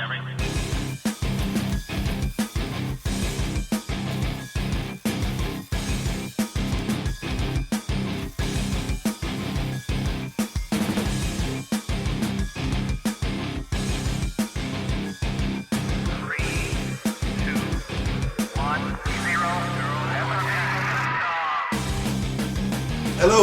Hello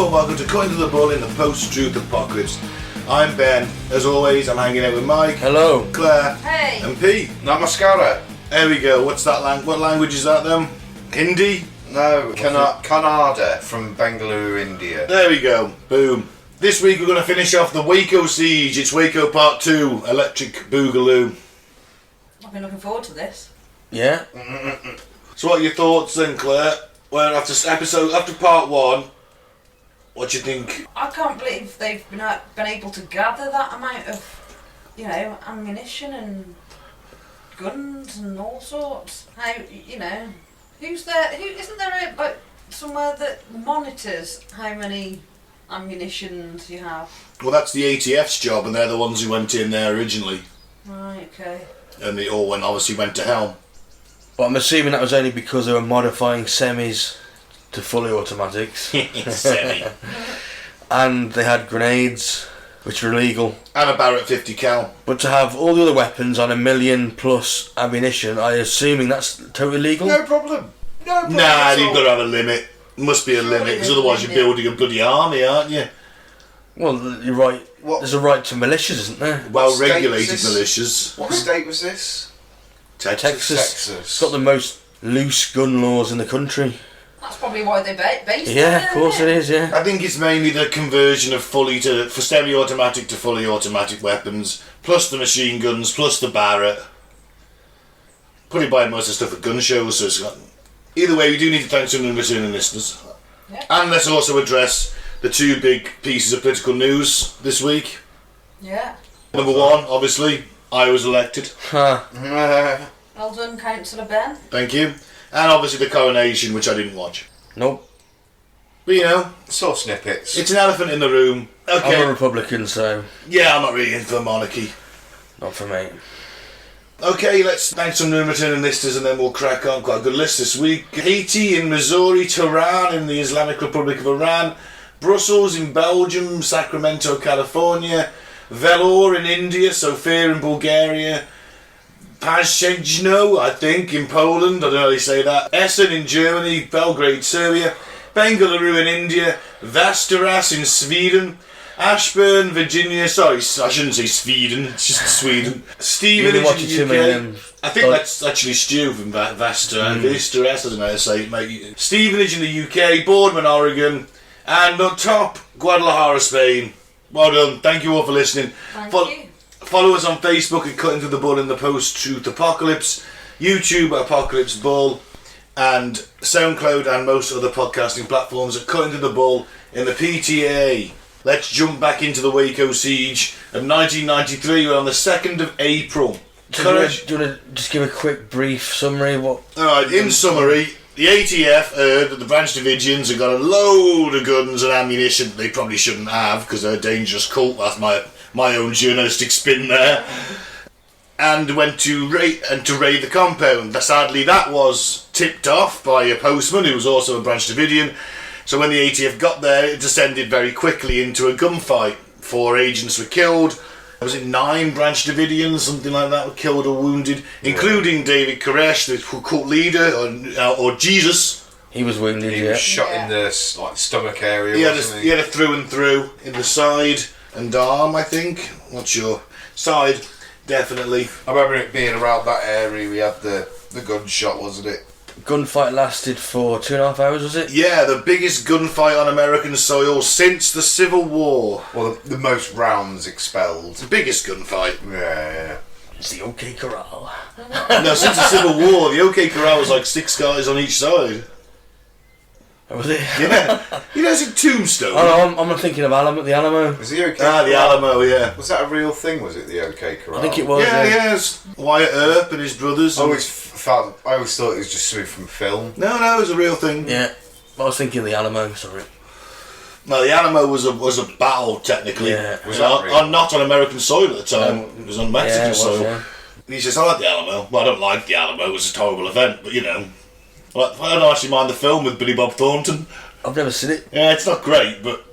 and welcome to Cutting to the Bull in the Post-Truth Apocalypse. I'm Ben. As always, I'm hanging out with Mike. Hello. Claire. Hey. And Pete. Namaskara. There we go. What's that what language is that then? Hindi? No, Kannada from Bengaluru, India. There we go. Boom. This week we're going to finish off the Waco siege. It's Waco Part 2, Electric Boogaloo. I've been looking forward to this. Yeah. So what are your thoughts then, Claire? Well, after Part 1, what do you think? I can't believe they've been able to gather that amount of, ammunition and guns and all sorts. How, who's there? Isn't there somewhere that monitors how many ammunitions you have? Well, that's the ATF's job, and they're the ones who went in there originally. Right. Okay. And they all obviously went to hell. But I'm assuming that was only because they were modifying semis to fully automatics. Semi. And they had grenades, which were illegal. And a Barrett 50 cal. But to have all the other weapons on 1 million plus ammunition, I'm assuming that's totally legal? No problem. Nah, you've got to have a limit. Must be a limit, because otherwise you're building a bloody army, aren't you? Well, you're right. There's a right to militias, isn't there? Well-regulated militias. What state was this? Texas. It's got the most loose gun laws in the country. That's probably why they based it. Yeah, of course it is, yeah. I think it's mainly the conversion of for semi-automatic to fully automatic weapons, plus the machine guns, plus the Barrett. Probably buy most of the stuff at gun shows, so it's got... Either way, we do need to thank some returning listeners. Yep. And let's also address the two big pieces of political news this week. Yeah. Number one, obviously, I was elected. Huh. Well done, Councillor Ben. Thank you. And obviously the coronation, which I didn't watch. Nope. But Saw snippets. it's an elephant in the room. Okay. I'm a Republican, so Yeah, I'm not really in for monarchy. not for me. Okay, let's thank some new returning listeners and then we'll crack on. Quite a good list this week. Haiti in Missouri, Tehran in the Islamic Republic of Iran, Brussels in Belgium, Sacramento, California, Vellore in India, Sofia in Bulgaria, Pazhezno, I think, in Poland, I don't know how they say that, Essen in Germany, Belgrade, Serbia, Bengaluru in India, Västerås in Sweden, Ashburn, Virginia, sorry, I shouldn't say Sweden, it's just Sweden. Stevenage in the UK, I think that's actually Stu from Västerås, I don't know how to say it, mate. Stevenage in the UK, Boardman, Oregon, and on top, Guadalajara, Spain. Well done, thank you all for listening. Thank you. Follow us on Facebook at Cutting to the Bull in the Post-Truth Apocalypse, YouTube at Apocalypse Bull, and SoundCloud and most other podcasting platforms at Cutting to the Bull in the PTA. Let's jump back into the Waco siege of 1993. We're on the 2nd of April. Do you want to just give a quick brief summary of what... Alright, in summary, the ATF heard that the Branch Davidians had got a load of guns and ammunition that they probably shouldn't have because they're a dangerous cult. That's my own journalistic spin there. And went to raid the compound. Sadly, that was tipped off by a postman who was also a Branch Davidian. So when the ATF got there, it descended very quickly into a gunfight. 4 agents were killed. Was it 9 Branch Davidians, something like that, were killed or wounded, including David Koresh, the cult leader, or Jesus. He was wounded, He was shot in the stomach area. He had a through and through in the side and arm, I think. Not sure. Side, definitely. I remember it being around that area. We had the gunshot, wasn't it? Gunfight lasted for 2.5 hours, was it? Yeah, the biggest gunfight on American soil since the Civil War. Well, the most rounds expelled. The biggest gunfight. Yeah. It's the OK Corral. No, since the Civil War, the OK Corral was like 6 guys on each side. Oh, was it? Yeah. It's in Tombstone. Oh, no, I'm thinking of the Alamo. Was the OK the Corral? Alamo, yeah. Was that a real thing, was it, the OK Corral? I think it was. Yeah, it's Wyatt Earp and his brothers. I always thought it was just something from film. No, it was a real thing. Yeah. I was thinking the Alamo, sorry. No, the Alamo was a battle, technically. Yeah. Was not on American soil at the time. It was on Mexican soil. Yeah. And he says, I like the Alamo. Well, I don't like the Alamo, it was a horrible event, but you know. I don't actually mind the film with Billy Bob Thornton. I've never seen it. Yeah, it's not great, but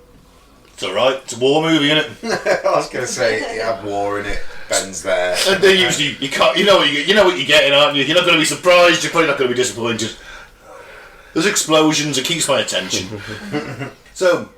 it's alright. It's a war movie, isn't it? I was going to say, you have war in it, Ben's there. And they usually, you can't, you know what you're getting, aren't you? You're not going to be surprised, you're probably not going to be disappointed. There's explosions, it keeps my attention. So,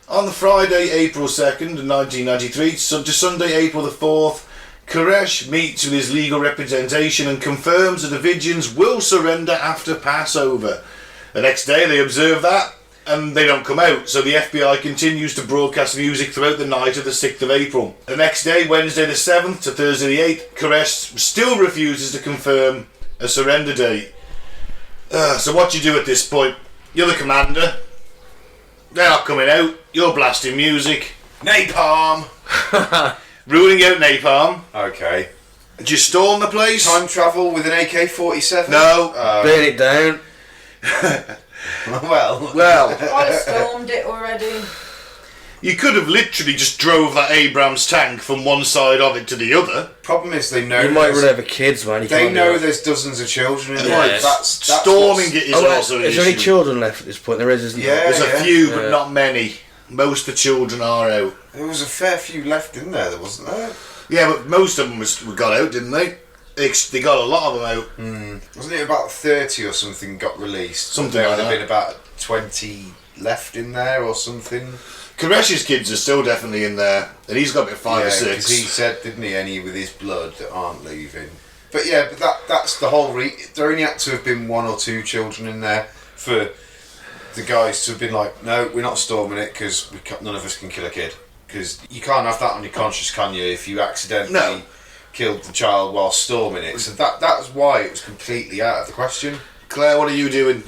on the Friday, April 2nd, 1993, to Sunday, April the 4th, Koresh meets with his legal representation and confirms the Davidians will surrender after Passover. The next day they observe that and they don't come out, so the FBI continues to broadcast music throughout the night of the 6th of April. The next day, Wednesday the 7th to Thursday the 8th, Koresh still refuses to confirm a surrender date. So what do you do at this point? You're the commander. They're not coming out. You're blasting music. Napalm! Ruling out napalm. Okay. Do you storm the place? Time travel with an AK-47? No. Burn it down. Well, I'd have stormed it already. you could have literally just drove that Abrams tank from one side of it to the other. Problem is they know You might there's- run over kids, man. You they can't know do that. there's dozens of children in Yeah. there. That's Storming what's- it is Oh, also an is there any issue. children left at this point? There is, isn't Yeah. there? There's a few, but Yeah. not many. Most of the children are out. There was a fair few left in there wasn't there? Yeah, but most of them got out, didn't they? They got a lot of them out. Wasn't it about 30 or something got released? Something There like would have that. been about 20 left in there or something. Koresh's kids are still definitely in there, and he's got about 5 or 6. Because he said, didn't he, any with his blood that aren't leaving. But yeah, but that's the whole there only had to have been 1 or 2 children in there for the guys to have been like, no, we're not storming it because none of us can kill a kid. Because you can't have that on your conscience, can you, if you accidentally No. killed the child while storming it. So that's why it was completely out of the question. Claire, what are you doing?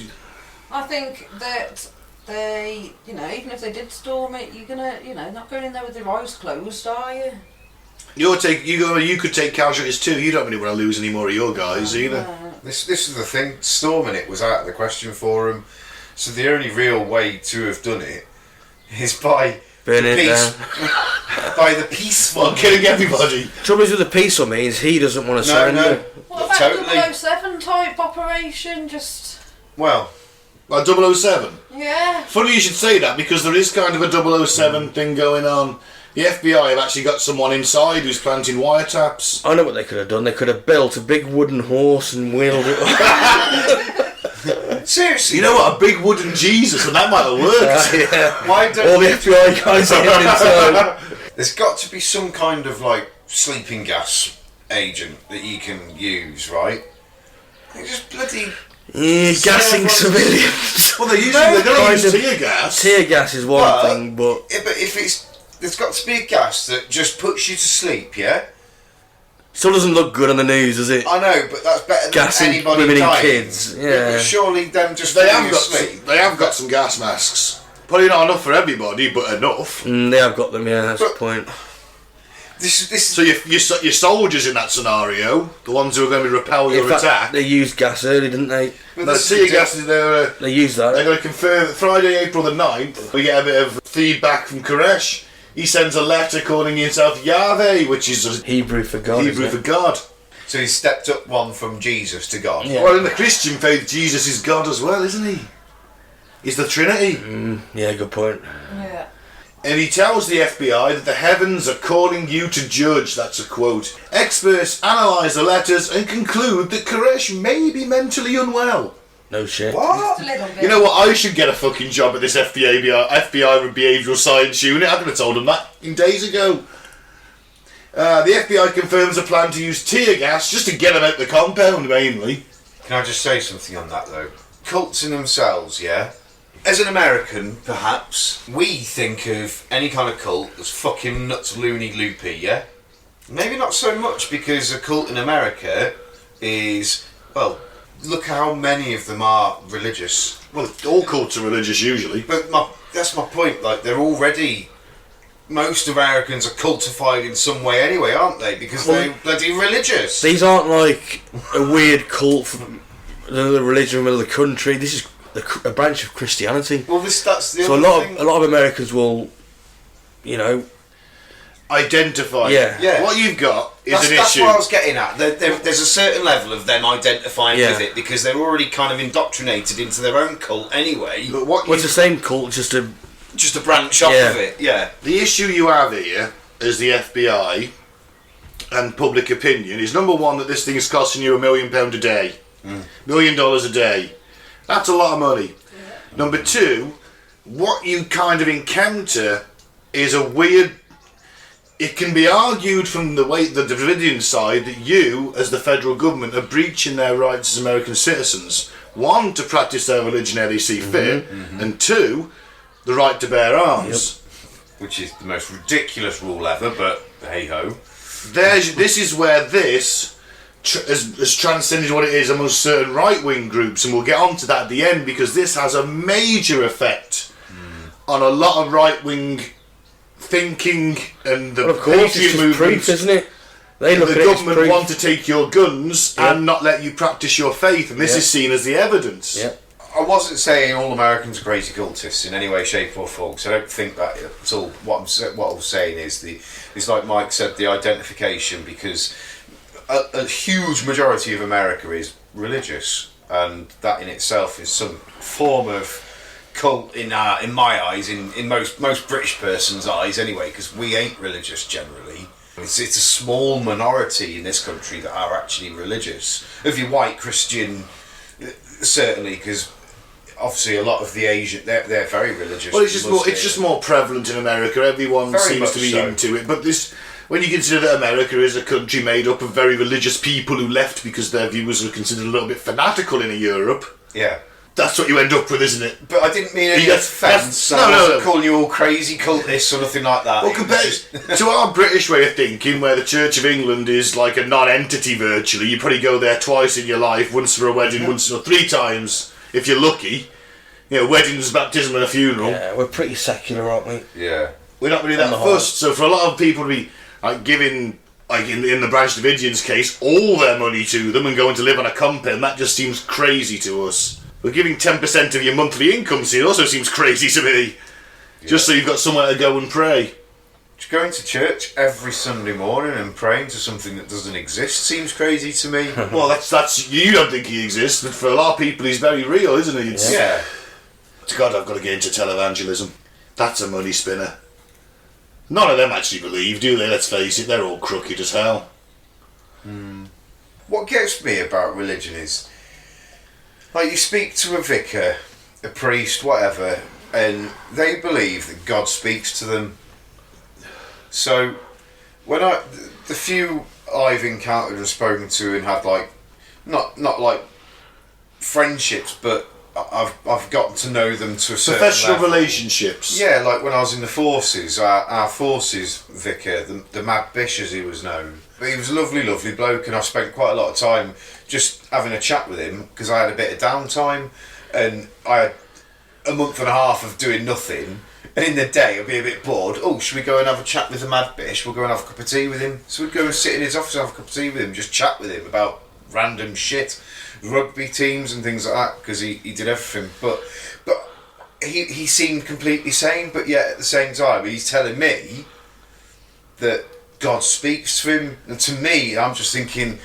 I think that they, even if they did storm it, you're gonna, not going in there with your eyes closed, are you? You could take casualties too. You don't really want to lose any more of your guys either. This is the thing, storming it was out of the question for them. So the only real way to have done it is by Burn it down. by the peaceful. Well, killing everybody. Trouble is with the peaceful means he doesn't want to No, surrender. no. What about Totally. 007 type operation? Just, Well, Like 007. yeah. Funny you should say that because there is kind of a 007 thing going on. The FBI have actually got someone inside who's planting wiretaps. I know what they could have done. They could have built a big wooden horse and wheeled it up. seriously, You know what? A big wooden Jesus, and that might have worked. Yeah. why don't All the FBI guys are in inside. there's got to be some kind of like sleeping gas agent that you can use, right? They just bloody Yeah, gassing civilians. Well, they're Kind going to use of tear gas. Tear gas is one But- thing, but yeah, but if there's got to be a gas that just puts you to sleep, yeah. still doesn't look good on the news, does it? I know, but that's better than Gassing anybody women and dying. kids, yeah. But surely them just They falling have got asleep. some, they have got some gas masks. Probably not enough for everybody, but enough. They have got them, yeah, that's the point. This So your soldiers in that scenario, the ones who are going to repel In your fact, attack, they used gas early, didn't they? but the this tear is the gas is there. They used that. They're going to confirm that Friday, April the 9th, we get a bit of feedback from Koresh. He sends a letter calling himself Yahweh, which is a Hebrew for God. Hebrew isn't for it? God. So he stepped up one from Jesus to God. Yeah. Well, in the Christian faith, Jesus is God as well, isn't he? He's the Trinity. Yeah, good point. Yeah. And he tells the FBI that the heavens are calling you to judge. That's a quote. Experts analyse the letters and conclude that Koresh may be mentally unwell. No shit. What? Just a little bit. You know what? I should get a fucking job at this FBI behavioural science unit. I could have told them that days ago. The FBI confirms a plan to use tear gas just to get them out the compound, mainly. Can I just say something on that though? Cults in themselves, yeah? As an American, perhaps, we think of any kind of cult as fucking nuts loony loopy, yeah? Maybe not so much because a cult in America is, well, look how many of them are religious. Well, all cults are religious usually. But that's my point, like they're already, most Americans are cultified in some way anyway, aren't they? Because they're bloody religious. These aren't like a weird cult from another religion of the country. This is a branch of Christianity. Well, that's the So other thing. a lot of Americans will, identify. Yeah. Yeah. What you've got is That's an that's issue. what I was getting at. There's a certain level of them identifying Yeah. with it because they're already kind of indoctrinated into their own cult anyway. But what Well, it's the same cult, just a... Just a branch off Yeah. of it, yeah. the issue you have here as the FBI and public opinion is, number one, that this thing is costing you £1 million a day. $1 million a day. That's a lot of money. Number two, what you kind of encounter is a weird... It can be argued from the Davidian side that you, as the federal government, are breaching their rights as American citizens. One, to practice their religion how they see fit, and two, the right to bear arms. Which is the most ridiculous rule ever, but hey-ho. This is where this has transcended what it is amongst certain right-wing groups, and we'll get on to that at the end, because this has a major effect on a lot of right-wing thinking and the Well, of course, it's patriot just movement. proof, isn't it? They look The at it as government proof. want to take your guns and not let you practice your faith, and this Yeah. is seen as the evidence. Yeah. I wasn't saying all Americans are crazy cultists in any way, shape or form, so I don't think that at all. What I was saying is like Mike said, the identification, because a huge majority of America is religious, and that in itself is some form of cult in my eyes, in most British person's eyes anyway, because we ain't religious generally. It's a small minority in this country that are actually religious. If you're white Christian, certainly, because obviously a lot of the Asian, they're very religious. Well, it's just more prevalent in America. Everyone Very seems much to be so. into it. But this, when you consider that America is a country made up of very religious people who left because their views were considered a little bit fanatical in Europe, Yeah. that's what you end up with, isn't it? But I didn't mean any Yes, offence. no, I no, wasn't no. calling you all crazy cultists or nothing like that. Well, It was compared just- to our British way of thinking, where the Church of England is like a non-entity virtually, you probably go there twice in your life, once for a wedding, once or 3 times if you're lucky. You know, weddings, baptism, and a funeral. Yeah, we're pretty secular, aren't we? yeah. We're not really that On the whole. fussed. So for a lot of people to be like giving, like in the Branch Davidians case, all their money to them and going to live on a compound, that just seems crazy to us. But giving 10% of your monthly income to you also seems crazy to me. Just so you've got somewhere to go and pray. Just going to church every Sunday morning and praying to something that doesn't exist seems crazy to me. Well, that's you don't think he exists, but for a lot of people he's very real, isn't he? It's, Yeah. God, I've got to get into televangelism. That's a money spinner. None of them actually believe, do they? Let's face it, they're all crooked as hell. What gets me about religion is, like, you speak to a vicar, a priest, whatever, and they believe that God speaks to them. So, when the few I've encountered and spoken to and had, like, not like friendships, but I've gotten to know them to a certain Professional level. relationships. Yeah, like when I was in the forces, our forces vicar, the Mad Bish as he was known, he was a lovely, lovely bloke, and I spent quite a lot of time just having a chat with him because I had a bit of downtime and I had a month and a half of doing nothing, and in the day I'd be a bit bored. Oh, should we go and have a chat with the Mad Bish? We'll go and have a cup of tea with him. So we'd go and sit in his office and have a cup of tea with him, just chat with him about random shit, rugby teams and things like that, because he did everything. But he seemed completely sane, but yet at the same time he's telling me that God speaks to him, and to me I'm just thinking,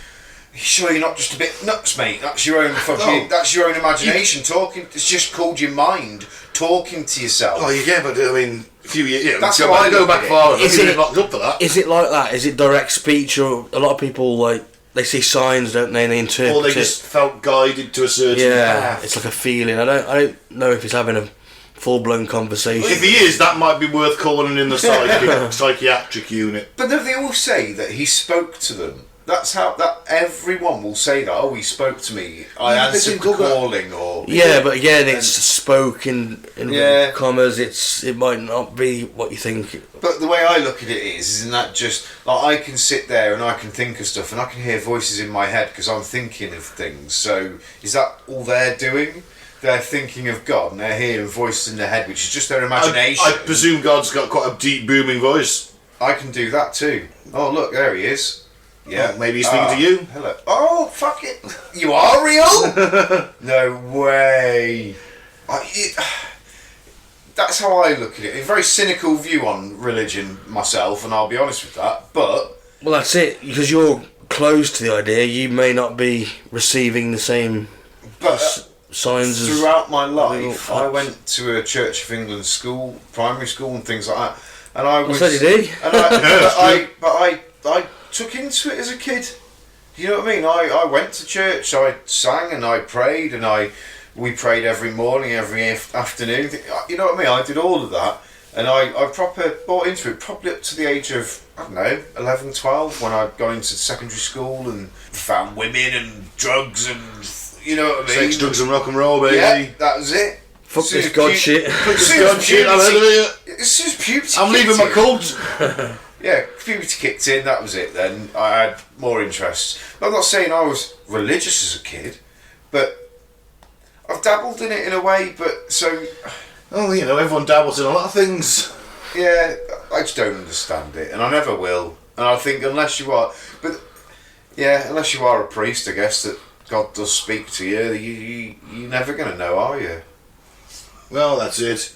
sure you're not just a bit nuts, mate? That's your own fucking, No. that's your own imagination talking. It's just called your mind talking to yourself. Oh, yeah, but I mean, a few years. Yeah, That's go how I back, go look back at it. far enough. Is He's it- been locked up for that. Is it like that? Is it direct speech, or a lot of people, like, they see signs, don't they, and they interpret Or they it? just felt guided to a certain Yeah, path. it's like a feeling. I don't know if he's having a full-blown conversation. If he is, that might be worth calling in the psychiatric unit. But they all say that he spoke to them. That's how that everyone will say that. Oh, he spoke to me. I Yeah, but answered they the do that. calling, or Yeah, but again, it's spoken in Yeah. commas. It might not be what you think. But the way I look at it is isn't that just like I can sit there and I can think of stuff and I can hear voices in my head because I'm thinking of things. So is that all they're doing? They're thinking of God and they're hearing voices in their head, which is just their imagination. I presume God's got quite a deep, booming voice. I can do that too. Oh look, there he is. Yeah, Oh, maybe he's speaking to you. Hello. Oh fuck it! You are real? No way. that's how I look at it. A very cynical view on religion myself, and I'll be honest with that. But Well, that's it. Because you're close to the idea, you may not be receiving the same signs as... throughout my life, Perhaps. I went to a Church of England school, primary school, and things like that. And I was. So did he. And I took into it as a kid. You know what I mean? I went to church, I sang and I prayed, and we prayed every morning, every afternoon. You know what I mean? I did all of that, and I proper bought into it, probably up to the age of, I don't know, 11, 12, when I got into secondary school and found women and drugs and, you know what I mean? Sex, drugs and rock and roll, baby. Yeah, that was it. Fuck this god shit. Fuck this god shit, I'm out of here. As soon as puberty I'm leaving kicked my in- cult. Yeah, puberty kicked in, that was it then. I had more interests. I'm not saying I was religious as a kid, but I've dabbled in it in a way, but so... Oh, you know, everyone dabbles in a lot of things. Yeah, I just don't understand it, and I never will. And I think unless you are... But, yeah, unless you are a priest, I guess, that God does speak to you, you're never going to know, are you? Well, that's it.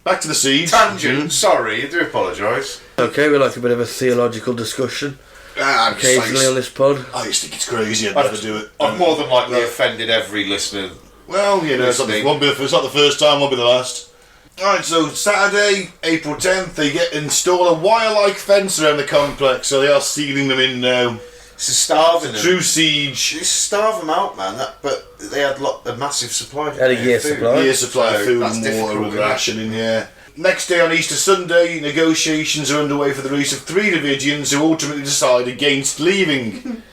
Back to the seeds. Tangent, sorry, I do apologise. Okay, we like a bit of a theological discussion occasionally on this pod. I just think it's crazy. I'd never do it. I've more than likely offended every listener. Well, you know, it's not the first time, won't be the last. Alright, so Saturday, April 10th, they install a wire-like fence around the complex, so they are sealing them in now. It's a starving them. True siege. It's starve them out, man. But they had a massive supply. Had a year's supply. Year supply of So food that's and water difficult, with isn't it? rationing, yeah. Next day on Easter Sunday, negotiations are underway for the release of 3 Davidians who ultimately decide against leaving.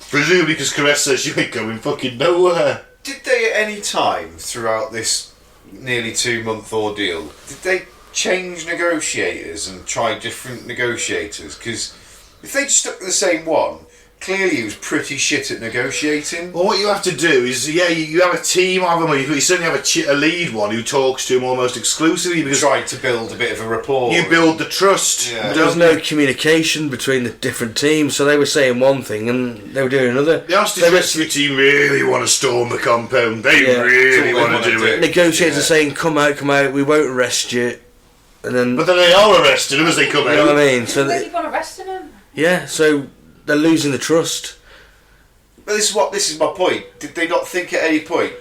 Presumably because Caress says you ain't going fucking nowhere. Did they at any time throughout this nearly 2-month ordeal, did they change negotiators and try different negotiators? Because if they just stuck with the same one, clearly he was pretty shit at negotiating. Well, what you have to do is, you have a team of them, or you certainly have a lead one who talks to him almost exclusively, because Tried to build a bit of a rapport. you build the trust. Yeah. There was no communication between the different teams, so they were saying one thing and they were doing another. The hostage rescue team really want to storm the compound. They Yeah. really That's all they want to wanna do do. it. Negotiators are saying, come out, we won't arrest you. And then, But then they are arrested as they come you know what out. I mean? So Really want arresting him? yeah, so they're losing the trust. But this is my point. Did they not think at any point,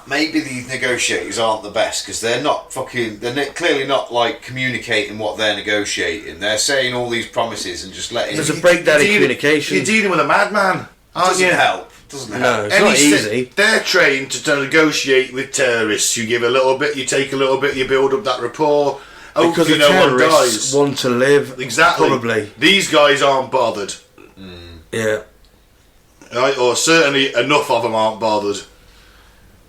maybe these negotiators aren't the best because they're not fucking. Clearly not like communicating what they're negotiating. They're saying all these promises and just letting. There's a breakdown in communication. You're dealing with a madman, aren't doesn't you? help. Doesn't help. No, it's not easy. They're trained to negotiate with terrorists. You give a little bit, you take a little bit, you build up that rapport. Because Hopefully the no one terrorists dies. want to live. Exactly. Probably. These guys aren't bothered. Yeah. Right? Or certainly enough of them aren't bothered.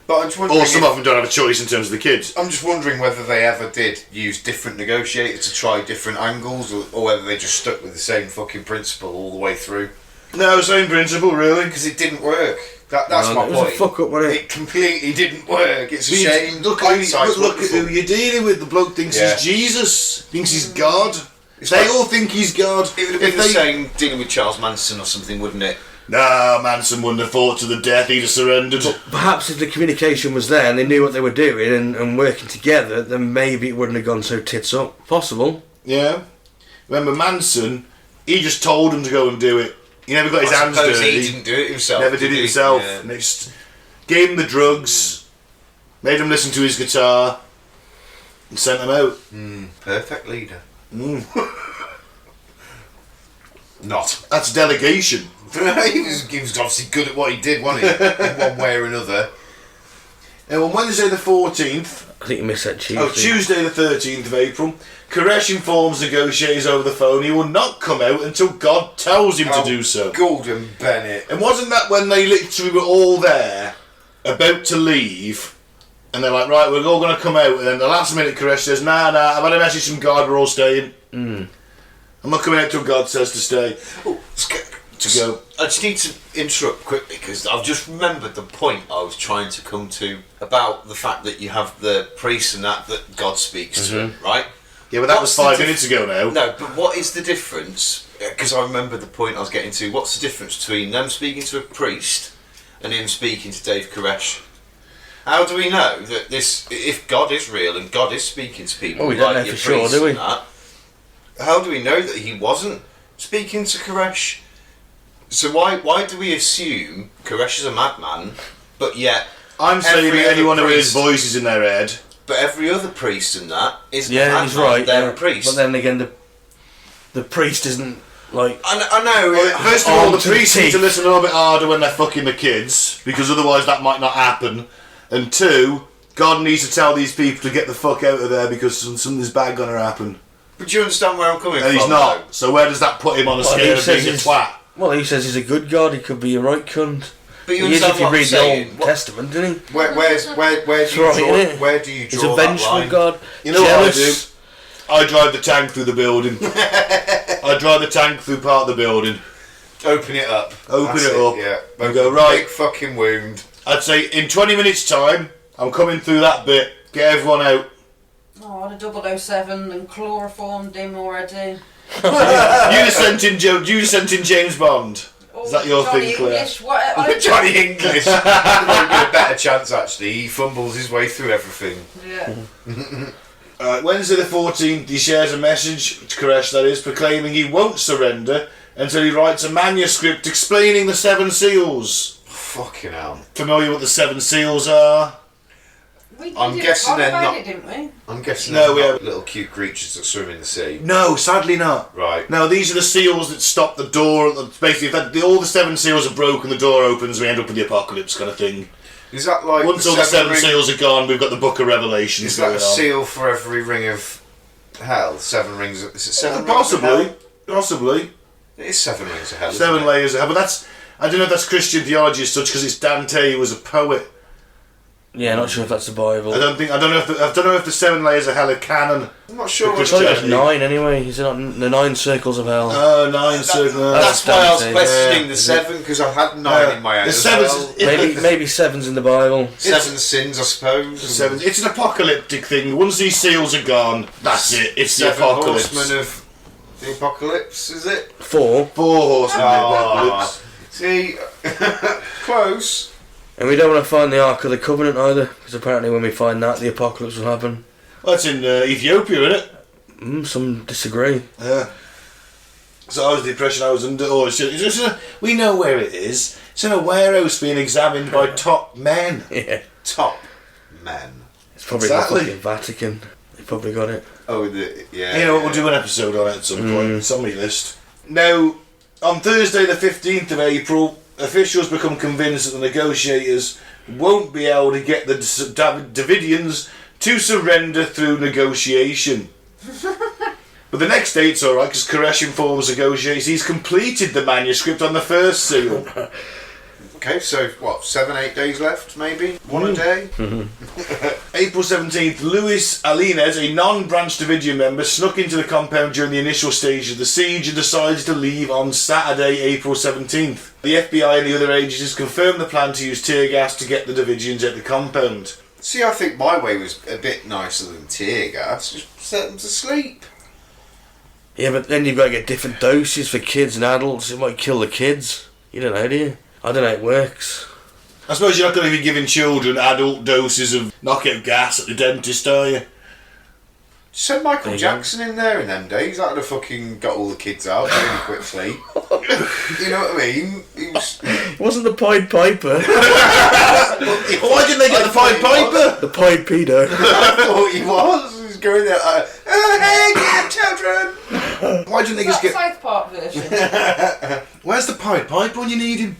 But I'm just wondering. Or some of them don't have a choice in terms of the kids. I'm just wondering whether they ever did use different negotiators to try different angles, or whether they just stuck with the same fucking principle all the way through. No, same principle, really. Because it didn't work. That's No, my it was a point. fuck up, wasn't it? It completely didn't work. It's a shame. Look Hindsight's at who wonderful. you're dealing with. The bloke thinks Yeah. he's Jesus. Thinks he's God. It's They like- all think he's God. It would have If been the they- same dealing with Charles Manson or something, wouldn't it? Nah, Manson wouldn't have fought to the death. He'd have surrendered. Perhaps if the communication was there and they knew what they were doing and working together, then maybe it wouldn't have gone so tits up. Possible. Yeah. Remember Manson? He just told them to go and do it. He never got his hands suppose dirty. he didn't do it himself. Never did it he? himself. Yeah. And they just gave him the drugs, made him listen to his guitar, and sent him out. Perfect leader. Mm. Not. That's delegation. he was obviously good at what he did, wasn't he? In one way or another. And on Wednesday the 14th, I think you missed that Tuesday. Tuesday the 13th of April, Koresh informs negotiators over the phone he will not come out until God tells him to do so. Gordon Bennett. And wasn't that when they literally were all there, about to leave, and they're like, right, we're all going to come out, and then the last minute Koresh says, nah, I've had a message from God, we're all staying. I'm not coming out till God says to stay. To go. I just need to interrupt quickly because I've just remembered the point I was trying to come to about the fact that you have the priests and that God speaks to, right? Yeah, but that What's was the 5 minutes ago now. No, but what is the difference? Because I remember the point I was getting to. What's the difference between them speaking to a priest and him speaking to Dave Koresh? How do we know that this, if God is real and God is speaking to people, We don't know like your for sure, priests do we? and that, how do we know that he wasn't speaking to Koresh? So why do we assume Koresh is a madman, but yet I'm saying every that anyone other who hears priest- voices in their head. But every other priest in that is a Yeah, madman. he's right. They're yeah. a priest. But then again, the priest isn't like. I know. Well, first of all, the to the priests need to teeth. listen a little bit harder when they're fucking the kids, because otherwise that might not happen. And two, God needs to tell these people to get the fuck out of there because something's bad gonna happen. But do you understand where I'm coming And from? he's not. So where does that put him on a Well, he scale of says being a he's- twat? Well, he says he's a good God. He could be a right cunt. But you He is understand if you what I'm read the saying? Old What- Testament, didn't he? Where do you right, draw? innit? Where do you He's draw a that vengeful line? God. You know Jealous. what I do? I drive the tank through the building. I drive the tank through part of the building. Open it up. Open That's it up. Yeah. And go, right. Big fucking wound. I'd say in 20 minutes time, I'm coming through that bit. Get everyone out. Oh, I had a 007 and chloroformed him already. You sent in James Bond. Oh, Is that your Johnny thing, Claire? English, what, I don't- Johnny English. There might be a better chance actually. He fumbles his way through everything. Yeah. Wednesday the 14th, he shares a message, to Koresh that is, proclaiming he won't surrender until he writes a manuscript explaining the 7 seals. Fucking hell. Familiar with the 7 seals are? I'm We did guessing talk they're about not- it, didn't we? I'm guessing No, they're we not have- little cute creatures that swim in the sea. No, sadly not. Right. No, these are the seals that stop the door. Basically, if all the 7 seals are broken, the door opens, we end up with the apocalypse kind of thing. Is that like Once all the 7 ring- seals are gone, we've got the Book of Revelations Is that going a on. seal for every ring of hell? 7 rings. Is it 7 rings of Possibly. hell? Possibly. It is 7 rings of hell. 7 isn't it? layers of hell. But that's... I don't know if that's Christian theology as such, because it's Dante who was a poet. Yeah, not sure if that's the Bible. I don't know if the 7 layers of hell are canon. I'm not sure. The Which I thought it was Christianity. 9 anyway. Is it not the 9 circles of hell? 9 circles. That's why I was Dante. questioning Yeah. the 7 because I had 9 in my head. The as 7's well. Maybe 7's in the Bible. 7 sins, I suppose. 7. It's an apocalyptic thing. Once these seals are gone, that's it. It's the 7 apocalypse. horsemen of the apocalypse, is it? 4. 4 horsemen of the apocalypse. See, close. And we don't want to find the Ark of the Covenant either, because apparently when we find that, the apocalypse will happen. Well, that's in Ethiopia, isn't it? Some disagree. Yeah. So I was the impression I was under. Oh, we know where it is. It's in a warehouse being examined by top men. Yeah. Top men. It's probably Exactly. the fucking Vatican. They probably got it. Oh, yeah. You know what? We'll do an episode on it at some point. It's on my list. Now, on Thursday, the 15th of April, officials become convinced that the negotiators won't be able to get the Davidians to surrender through negotiation. But the next day it's alright because Koresh informs negotiators he's completed the manuscript on the first seal. Okay, so what? 7-8 days left, maybe? One a day. April 17th, Luis Alines, a non-Branch Davidian member, snuck into the compound during the initial stage of the siege and decided to leave on Saturday, April 17th. The FBI and the other agencies confirmed the plan to use tear gas to get the Davidians at the compound. See, I think my way was a bit nicer than tear gas. Just set them to sleep. Yeah, but then you've got to get different doses for kids and adults. It might kill the kids. You don't know, do you? I don't know how it works. I suppose you're not going to be giving children adult doses of knockout gas at the dentist, are you? There Send Michael you Jackson in there in them days. That would have fucking got all the kids out really quickly. You know what I mean? He was, It wasn't the Pied Piper. Why didn't they get the Pied Piper? The Pied Pedo. I thought he was. He was going there. Hey, good children! Why didn't they Is just that get... South Park version? Where's the Pied Piper when you need him?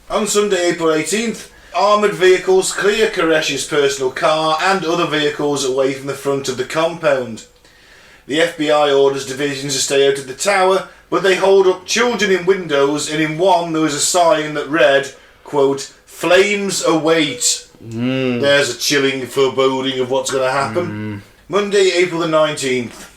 On Sunday, April 18th, armoured vehicles clear Koresh's personal car and other vehicles away from the front of the compound. The FBI orders divisions to stay out of the tower, but they hold up children in windows, and in one there was a sign that read, quote, "Flames await." There's a chilling foreboding of what's going to happen. Monday, April the 19th.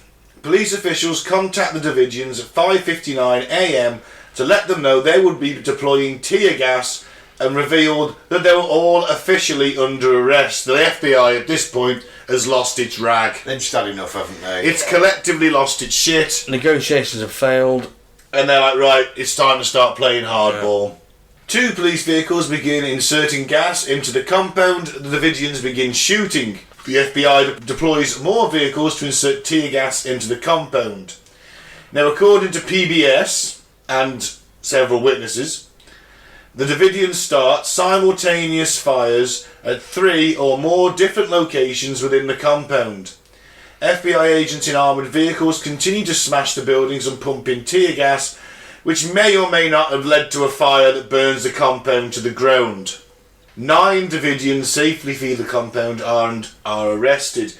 Police officials contact the Davidians at 5:59 a.m. to let them know they would be deploying tear gas and revealed that they were all officially under arrest. The FBI at this point has lost its rag. They've just had enough, haven't they? It's collectively lost its shit. Negotiations have failed. And they're like, right, it's time to start playing hardball. 2 police vehicles begin inserting gas into the compound. The Davidians begin shooting. The FBI deploys more vehicles to insert tear gas into the compound. Now, according to PBS and several witnesses, the Davidians start simultaneous fires at 3 or more different locations within the compound. FBI agents in armoured vehicles continue to smash the buildings and pump in tear gas, which may or may not have led to a fire that burns the compound to the ground. 9 Davidians safely flee the compound and are arrested.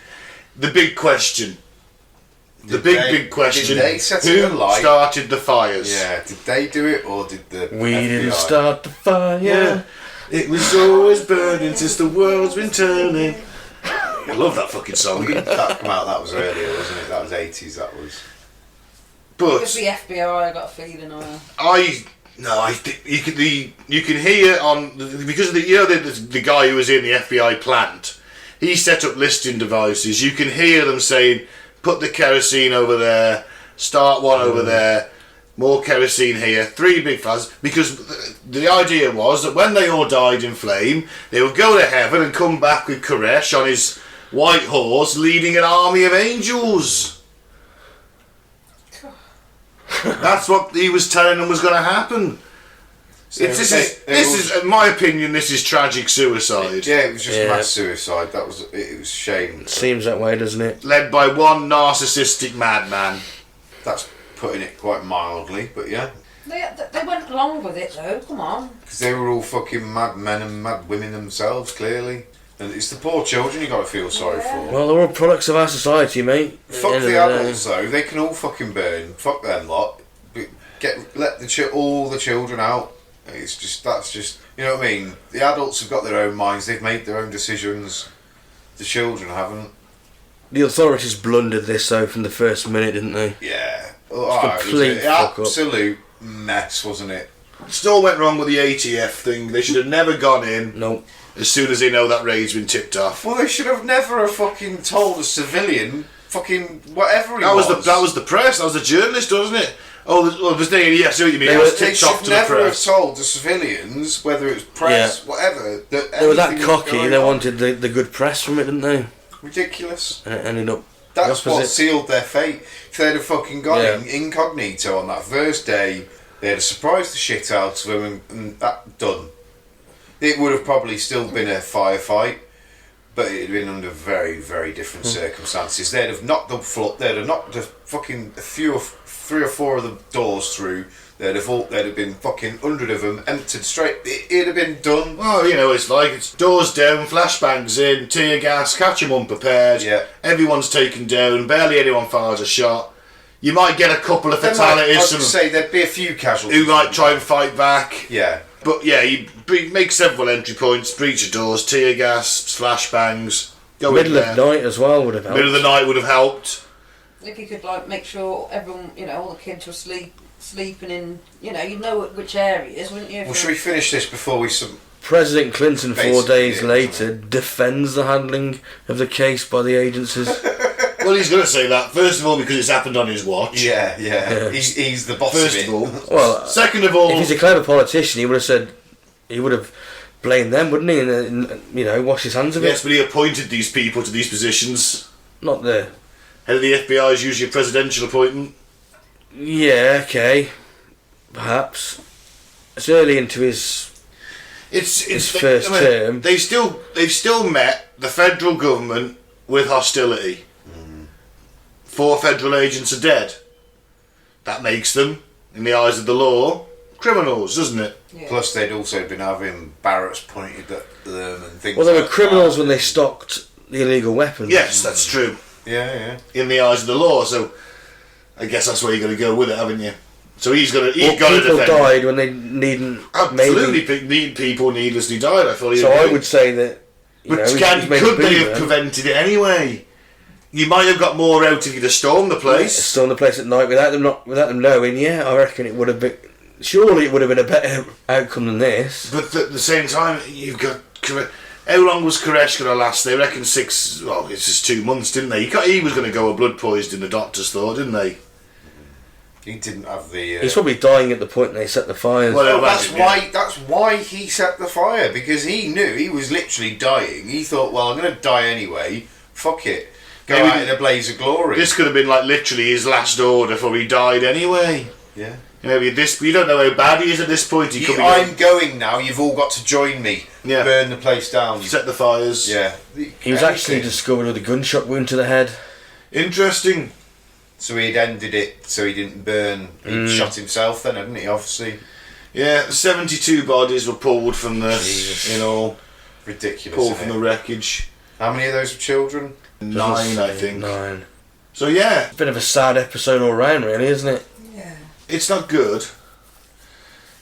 The big question. Big question. Did they set it Who alight? started the fires? Yeah, did they do it or did the We FBI? didn't start the fire. Yeah. It was always burning since the world's been turning. I love that fucking song. That came out, that was earlier, wasn't it? That was 80s, that was. Because But the FBI, I got a feeling on. I think you can hear on because of the guy who was in the FBI plant. He set up listing devices. You can hear them saying, "Put the kerosene over there. Start one over there. More kerosene here." 3 big fires. Because the idea was that when they all died in flame, they would go to heaven and come back with Koresh on his white horse, leading an army of angels. That's what he was telling them was going to happen. So This is, in my opinion, this is tragic suicide. Yeah, it was just Yeah. mass suicide. It was a shame. Seems that way, doesn't it? Led by one narcissistic madman. That's putting it quite mildly, but yeah. They went along with it though, come on. Because they were all fucking mad men and mad women themselves, clearly. And it's the poor children you got to feel sorry Yeah. for. Well, they're all products of our society, mate. At Fuck end of the day. adults though, they can all fucking burn. Fuck them lot. Let all the children out. That's just, you know what I mean? The adults have got their own minds, they've made their own decisions. The children haven't. The authorities blundered this though from the first minute, didn't they? Yeah. Complete It was fuck an up. absolute mess, wasn't it? It all went wrong with the ATF thing. They should have never gone in No. as soon as they know that raid's been tipped off. Well, they should have never have fucking told a civilian fucking whatever he That was was. the press. That was the journalist, wasn't it? Oh, was they? Yeah, I see what you mean. They It was They tipped should off to the never have press. told the civilians, whether it was press, whatever. That They were that anything was cocky, going they on. wanted the good press from it, didn't they? Ridiculous. And it ended up That's the what opposite. sealed their fate. If they'd have fucking gone Yeah. incognito on that first day, they'd have surprised the shit out of them and that done. It would have probably still been a firefight, but it'd have been under very, very different circumstances. They'd have knocked the fucking 3 or 4 of the doors through. They'd have been fucking 100 of them emptied straight. It'd have been done. Well, you know, it's like it's doors down, flashbangs in, tear gas, catch 'em unprepared. Yeah. Everyone's taken down. Barely anyone fires a shot. You might get a couple of fatalities. I Some would say there'd be a few casualties. who might try and fight back. Yeah. But yeah, you make several entry points, breach of doors, tear gas, flashbangs. Go middle in of there. night as well would have helped. Middle of the night would have helped. If you could make sure everyone, all the kids were sleeping in, you know which areas, wouldn't you? Well, should we finish this before we President Clinton, 4 Basically, days yeah. later, defends the handling of the case by the agencies. Well, he's going to say that, first of all, because it's happened on his watch. Yeah. Yeah. He's the boss First of it. of all. Well, Second of all, if he's a clever politician, he would have blamed them, wouldn't he? And wash his hands of yes, it. but he appointed these people to these positions. Not the. Head of the FBI is usually a presidential appointment. Yeah, okay, perhaps. It's early into his. It's first term. They've still met the federal government with hostility. 4 federal agents are dead. That makes them, in the eyes of the law, criminals, doesn't it? Yeah. Plus, they'd also been having barrels pointed at them and things. Well, they were like criminals that. when they stocked the illegal weapons. Yes, that's true. Yeah. In the eyes of the law, so I guess that's where you're going to go with it, haven't you? So he's got to Well, defend. people died when they needn't. Absolutely, Maybe. people needlessly died. I fully So agree. I would say that. But he's made a could they boo have then. prevented it anyway? You might have got more out if you'd have stormed the place. Storm the place at night without them knowing. Yeah, I reckon it would have been. Surely it would have been a better outcome than this. But at the same time, you've got. How long was Koresh going to last? They reckon 6. Well, it's just 2 months, didn't they? He was going to go a blood poisoning. The doctors thought, didn't they? He didn't have the. He's probably dying at the point they set the fires. Well, That's why he set the fire, because he knew he was literally dying. He thought, well, I'm going to die anyway. Fuck it. Go Maybe out in a blaze of glory. This could have been like literally his last order before he died anyway. Yeah. Maybe you don't know how bad he is at this point. He could be I'm going now. You've all got to join me. Yeah. Burn the place down. set the fires. Yeah. He was actually discovered with a gunshot wound to the head. Interesting. So he'd ended it so he didn't burn. He'd shot himself then, hadn't he? Obviously. Yeah, 72 bodies were pulled from the, Ridiculous. pulled from the wreckage. How many of those were children? 9, I think. 9. So yeah, Bit of a sad episode all round, really, isn't it? Yeah. it's not good.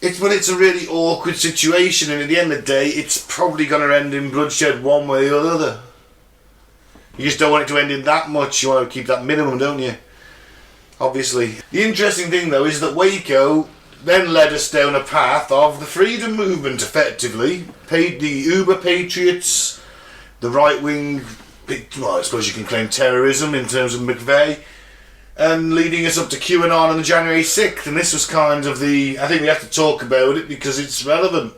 It's a really awkward situation, and at the end of the day, it's probably going to end in bloodshed one way or the other. You just don't want it to end in that much. You want to keep that minimum, don't you? Obviously. The interesting thing, though, is that Waco then led us down a path of the freedom movement, effectively. Paid the uber patriots, the right-wing, well, I suppose you can claim terrorism in terms of McVeigh, and leading us up to QAnon on the January 6th. And this was kind of I think we have to talk about it because it's relevant.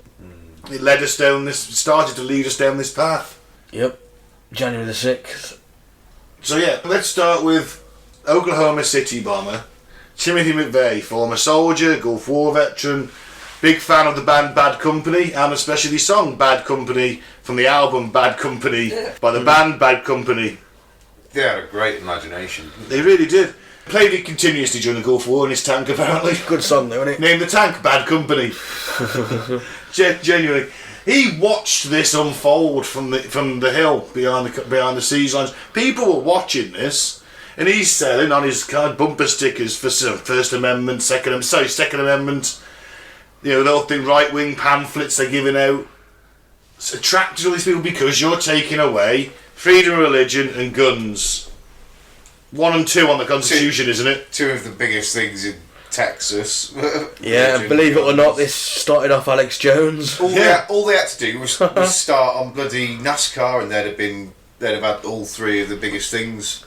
It led us down started to lead us down this path. Yep. January the 6th. So yeah, let's start with Oklahoma City bomber Timothy McVeigh, former soldier, Gulf War veteran, big fan of the band Bad Company, and especially the song Bad Company from the album Bad Company by the band Bad Company. They had a great imagination. They really did. Played it continuously during the Gulf War in his tank, apparently. Good song, though, isn't it? Named the tank Bad Company. Genuinely. He watched this unfold from the hill behind the siege lines. People were watching this, and he's selling on his card bumper stickers for some First Amendment, Second Amendment. You know, the whole thing, right-wing pamphlets they're giving out. It's attracted all these people because you're taking away freedom of religion and guns. 1 and 2 on the Constitution, isn't it? 2 of the biggest things in Texas. Yeah, and believe it or not, this started off Alex Jones. All they had to do was start on bloody NASCAR, and they'd have had all 3 of the biggest things.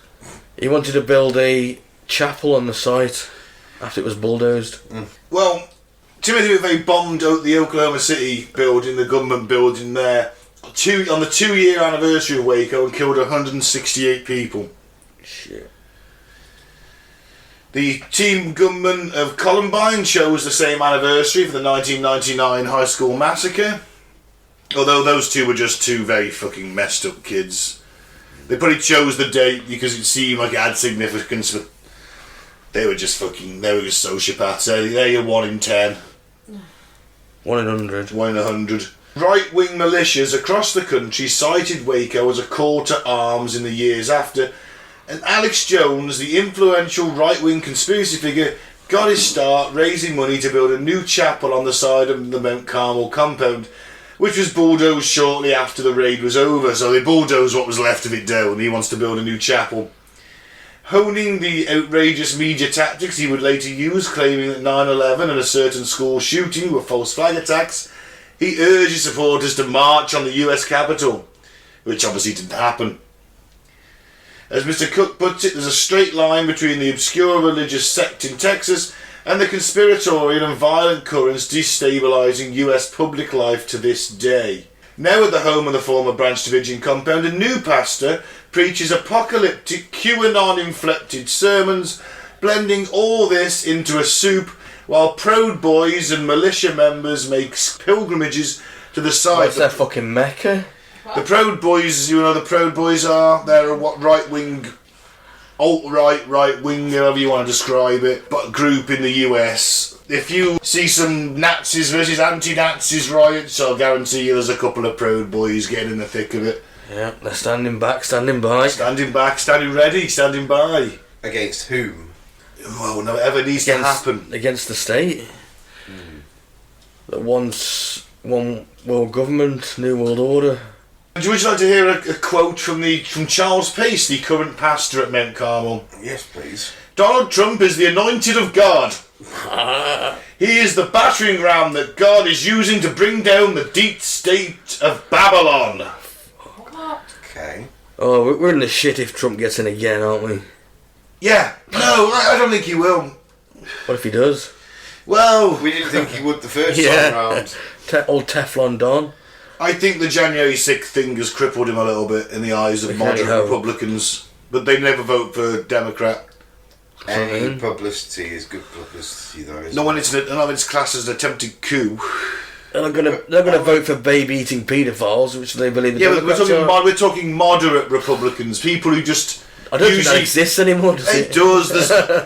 He wanted to build a chapel on the site after it was bulldozed. Well, Timothy McVeigh bombed the Oklahoma City building, the government building there, on the 2-year anniversary of Waco, and killed 168 people. Shit. The team gunman of Columbine chose the same anniversary for the 1999 high school massacre. Although those 2 were just 2 very fucking messed up kids. They probably chose the date because it seemed like it had significance, but they were just sociopaths. They're your 1 in 10. 1 in 100. 1 in 100. Right-wing militias across the country cited Waco as a call to arms in the years after, and Alex Jones, the influential right-wing conspiracy figure, got his start raising money to build a new chapel on the side of the Mount Carmel compound, which was bulldozed shortly after the raid was over. So they bulldozed what was left of it down, and he wants to build a new chapel. Honing the outrageous media tactics he would later use, claiming that 9/11 and a certain school shooting were false flag attacks, he urged his supporters to march on the US Capitol, which obviously didn't happen. As Mr. Cook puts it, there's a straight line between the obscure religious sect in Texas and the conspiratorial and violent currents destabilising US public life to this day. Now at the home of the former Branch Davidian compound, a new pastor preaches apocalyptic, QAnon-inflected sermons, blending all this into a soup, while Proud Boys and militia members make pilgrimages to the site. What's that fucking Mecca? The Proud Boys, you know the Proud Boys are? They're a right-wing, alt-right, right-wing, however you want to describe it, but group in the US. If you see some Nazis versus anti-Nazis riots, I'll guarantee you there's a couple of Proud Boys getting in the thick of it. Yeah, they're standing back, standing by. Standing back, standing ready, standing by. Against whom? Well, whatever needs to happen. Against the state. That wants one world government, new world order. Would you like to hear a quote from Charles Pace, the current pastor at Mount Carmel? Yes, please. Donald Trump is the anointed of God. He is the battering ram that God is using to bring down the deep state of Babylon. What? Okay. Oh, we're in the shit if Trump gets in again, aren't we? Yeah. No, I don't think he will. What if he does? Well, We didn't think he would the first Yeah. time round. Old Teflon Don. I think the January 6th thing has crippled him a little bit in the eyes of We can only moderate hope. Republicans. But they never vote for Democrat. Any publicity is good publicity, though. Isn't No one it? it's classed as an attempted coup. They're gonna vote for baby-eating paedophiles, which they believe the Yeah, but Democrats are. we're talking moderate Republicans, people who just I don't think that usually exists anymore, does it it? does.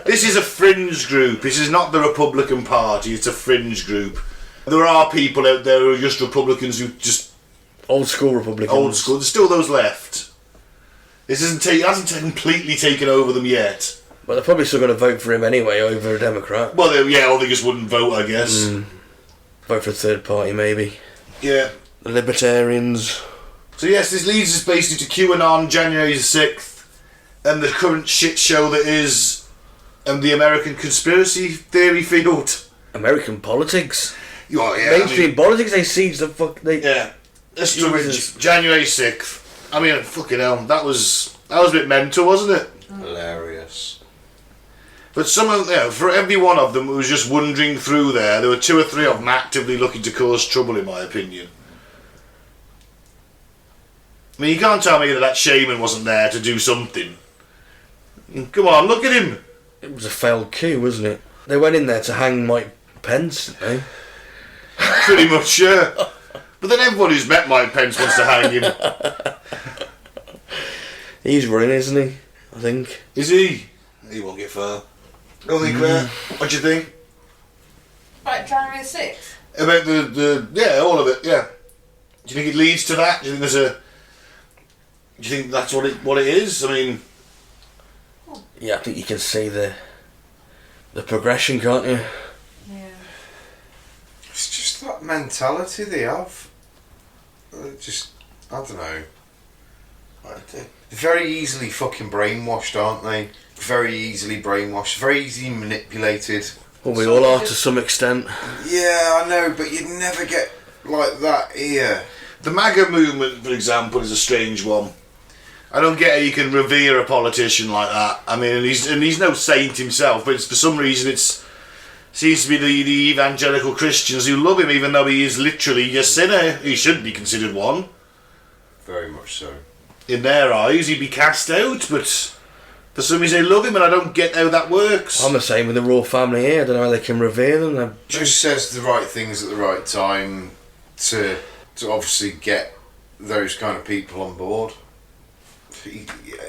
This is a fringe group. This is not the Republican Party. It's a fringe group. There are people out there who are just Republicans who just Old school Republicans. old school. There's still those left. This hasn't completely taken over them yet. But they're probably still going to vote for him anyway over a Democrat. Well, or they just wouldn't vote, I guess. Vote for a third party, maybe. Yeah. The Libertarians. So yes, this leads us basically to QAnon, January 6th, and the current shit show that is the American conspiracy theory field. American politics. Oh, yeah, Mainstream politics, they siege the fuck. Yeah. Let's do Jesus. it. January 6th. I mean, fucking hell, that was a bit mental, wasn't it? Hilarious. But for every one of them who was just wandering through there were 2 or 3 of them actively looking to cause trouble, in my opinion. I mean, you can't tell me that shaman wasn't there to do something. Come on, look at him. It was a failed coup, wasn't it? They went in there to hang Mike Pence, didn't they? Pretty much, yeah. But then everyone who's met Mike Pence wants to hang him. He's running, isn't he? I think. Is he? He won't get far. Don't think, Claire? What do you think? Right, January 6th. About all of it, yeah. Do you think it leads to that? Do you think do you think that's what it is? I mean, Yeah, I think you can see the progression, can't you? Yeah. It's just that mentality they have. I don't know. They're very easily fucking brainwashed, aren't they? Very easily brainwashed, very easily manipulated. Well, we all are to some extent. Yeah, I know, but you'd never get like that here. the MAGA movement, for example, is a strange one. I don't get how you can revere a politician like that. I mean, and he's no saint himself, but for some reason it seems to be the evangelical Christians who love him, even though he is literally a sinner. He shouldn't be considered one. Very much so. In their eyes, he'd be cast out, but for some reason they love him, and I don't get how that works. I'm the same with the royal family here. I don't know how they can revere them. Just says the right things at the right time to obviously get those kind of people on board.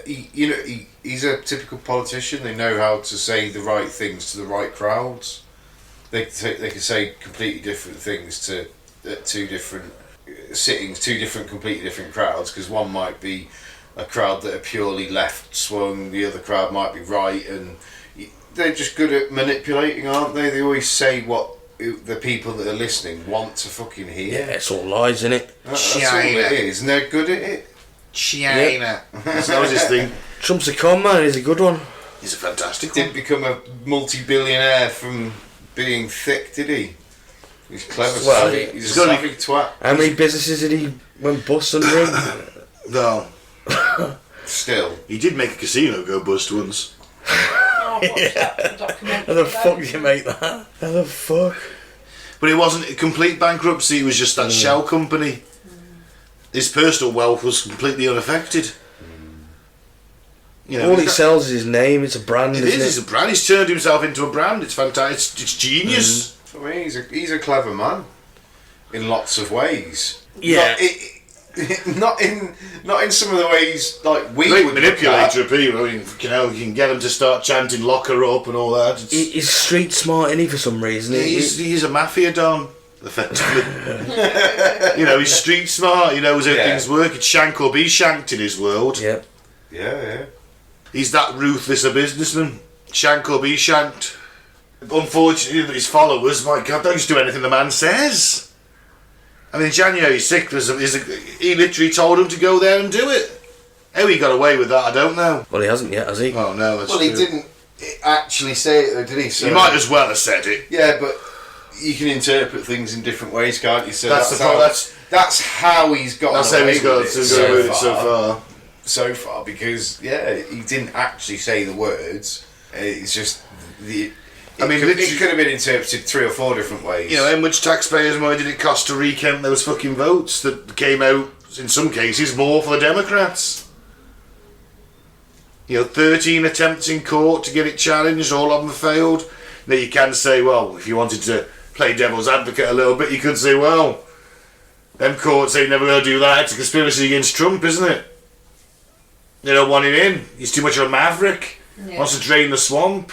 He's a typical politician. They know how to say the right things to the right crowds. They can say completely different things to two different sittings, completely different crowds, because one might be a crowd that are purely left swung, the other crowd might be right, and they're just good at manipulating, aren't they? They always say what the people that are listening want to fucking hear. Yeah, it's all lies, innit? That's all it is, and they're good at it. China. That was his thing. Trump's a con man. He's a good one. He's a fantastic Didn't become a multi-billionaire from being thick, did he? He's clever. Well, he's a savvy twat. How many businesses did he went bust under him? No. Still. He did make a casino go bust once. Oh, I watched that documentary. How the fuck did you make that? How the fuck? But it wasn't a complete bankruptcy, it was just that shell company. His personal wealth was completely unaffected. You know, All he sells is his name. It's a brand, It isn't is. It's a brand. He's turned himself into a brand. It's fantastic. It's genius. For me, he's a clever man in lots of ways. Yeah. Not in some of the ways like we Great would manipulator of people. I mean, you can get him to start chanting "lock her up" and all that. He's street smart, isn't he, for some reason? He's a mafia don, effectively. He's street smart. He knows how things work. It's shank or be shanked in his world. Yep. Yeah. He's that ruthless a businessman. Shank or be shanked. Unfortunately, his followers, my God, don't just do anything the man says. I mean, January 6th he literally told him to go there and do it. How he got away with that, I don't know. Well, he hasn't yet, has he? Oh no, that's Well, true. he didn't actually say it, though, did he? So, He might as well have said it. Yeah, but you can interpret things in different ways, can't you? So That's the problem. That's how he's got. That's how he's got to go with it so far. So far, because he didn't actually say the words. It's just I mean, it could have been interpreted 3 or 4 different ways. You know, how much taxpayers' money did it cost to recount those fucking votes that came out, in some cases, more for the Democrats? You know, 13 attempts in court to get it challenged, all of them failed. Now you can say, well, if you wanted to play devil's advocate a little bit, you could say, well, them courts ain't never going to do that. It's a conspiracy against Trump, isn't it? They don't want him in. He's too much of a maverick. Yeah. Wants to drain the swamp.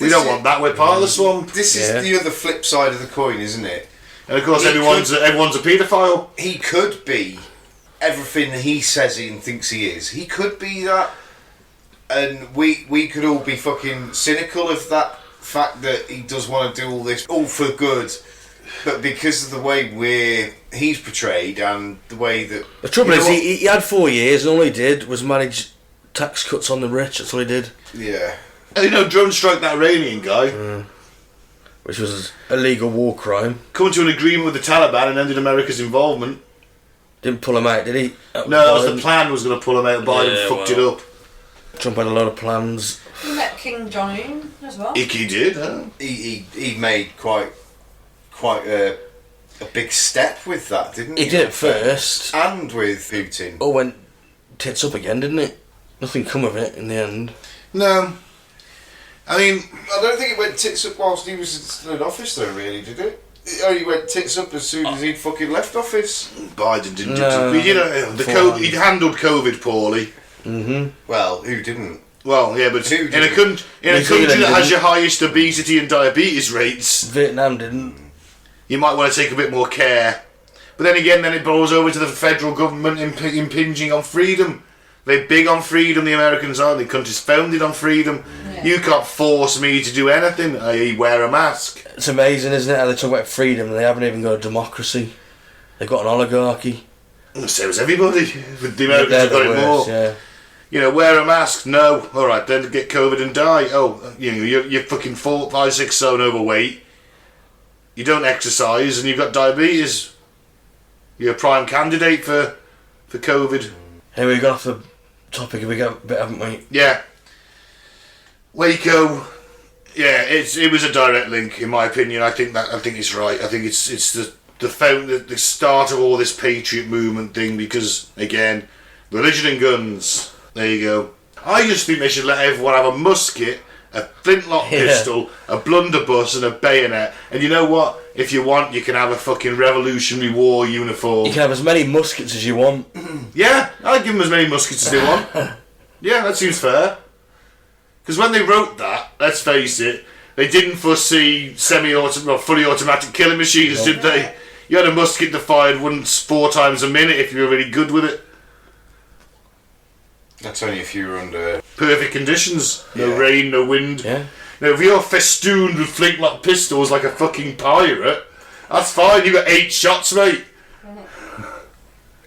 We don't want that. We're part of the swamp. This is the other flip side of the coin, isn't it? And of course, everyone's a paedophile. He could be everything he says he thinks he is. He could be that, and we could all be fucking cynical of that fact that he does want to do all this all for good. But because of the way he's portrayed and the way that... The trouble is, he had 4 years and all he did was manage tax cuts on the rich. That's all he did. Yeah. And, you know, drone strike that Iranian guy. Which was a legal war crime. Coming to an agreement with the Taliban and ended America's involvement. Didn't pull him out, did he? No, that was the plan, was going to pull him out. Biden fucked it up. Trump had a lot of plans. He met King Jong-un as well. He did, huh? He made quite a big step with that, didn't he? He did it first. And with Putin. All went tits up again, didn't it? Nothing come of it in the end. No. I mean... I don't think it went tits up whilst he was still in office though, really, did it? It only went tits up as soon as he'd fucking left office. Biden didn't No, do... You know, he'd handled COVID poorly. Mm-hmm. Well, who didn't? Well, yeah, but Who in a country that has your highest obesity and diabetes rates... Vietnam didn't. You might want to take a bit more care. But then again, it boils over to the federal government impinging on freedom. They're big on freedom, the Americans are. The country's founded on freedom. Yeah. You can't force me to do anything, i.e. wear a mask. It's amazing, isn't it, how they talk about freedom and they haven't even got a democracy. They've got an oligarchy. So has everybody. The Americans have got it more. Yeah. You know, wear a mask? No. Alright, then get COVID and die. Oh, you know, you're fucking 4, 5, 6 stone overweight. You don't exercise and you've got diabetes. You're a prime candidate for COVID. Hey, we got off the topic we got a bit, haven't we? Yeah. Waco. Yeah, it was a direct link in my opinion. I think it's right. I think it's the start of all this patriot movement thing because again, religion and guns. There you go. I just think they should let everyone have a musket, a flintlock pistol, a blunderbuss and a bayonet. And you know what? If you want, you can have a fucking Revolutionary War uniform. You can have as many muskets as you want. Yeah, I'd give them as many muskets as they want. Yeah, that seems fair. Because when they wrote that, let's face it, they didn't foresee fully automatic killing machines, did they? You had a musket that fired once 4 times a minute if you were really good with it. That's only if you were under... Perfect conditions. No rain, no wind. Yeah. Now, if you're festooned with flintlock pistols like a fucking pirate, that's fine. You got 8 shots, mate.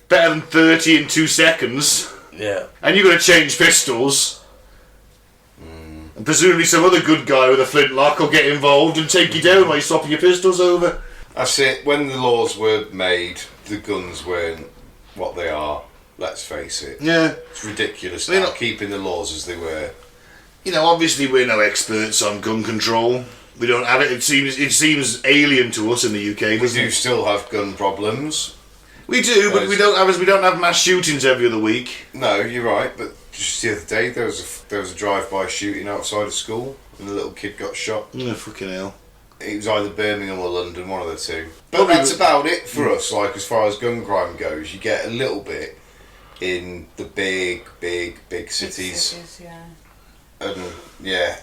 Better than 30 in 2 seconds. Yeah. And you're going to change pistols. And presumably some other good guy with a flintlock will get involved and take you down while you're swapping your pistols over. That's it. When the laws were made, the guns weren't what they are. Let's face it. Yeah. It's ridiculous now, keeping the laws as they were. You know, obviously we're no experts on gun control. We don't have it. It seems alien to us in the UK. We do still have gun problems. We do, but we don't have mass shootings every other week. No, you're right. But just the other day there was a drive-by shooting outside of school, and a little kid got shot. Oh fucking hell! It was either Birmingham or London, one of the two. But that's about it for us. Like as far as gun crime goes, you get a little bit in the big cities. And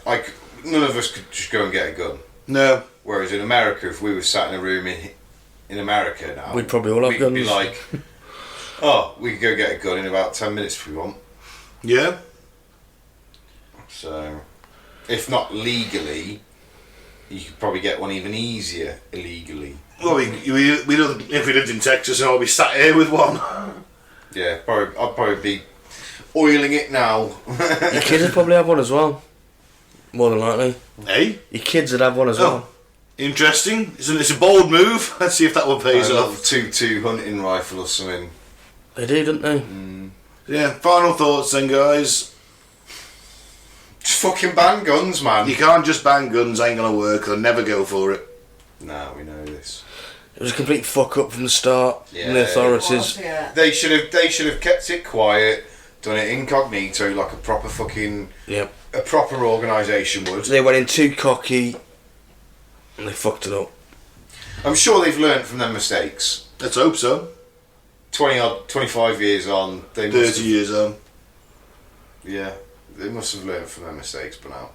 like none of us could just go and get a gun. No. Whereas in America, if we were sat in a room in America now, we'd probably all have guns. We'd be like, oh, we could go get a gun in about 10 minutes if we want. Yeah. So, if not legally, you could probably get one even easier illegally. Well, if we lived in Texas, I'd be sat here with one. Yeah, I'd probably be oiling it now. Your kids would probably have one as well. More than likely. Hey? Your kids would have one as well. Interesting. It's a bold move. Let's see if that one pays off. A 2.2 hunting rifle or something. They do, don't they? Yeah, final thoughts then, guys. Just fucking ban guns, man. You can't just ban guns, ain't gonna work, they'll never go for it. No, we know this. It was a complete fuck up from the start. Yeah, And the authorities. It was, yeah. They should have kept it quiet, done it incognito like a proper fucking Yep. a proper organisation would. They went in too cocky, and they fucked it up. I'm sure they've learnt from their mistakes. Let's hope so. 25 years on, they 30 must have, years on. yeah, they must have learnt from their mistakes by now.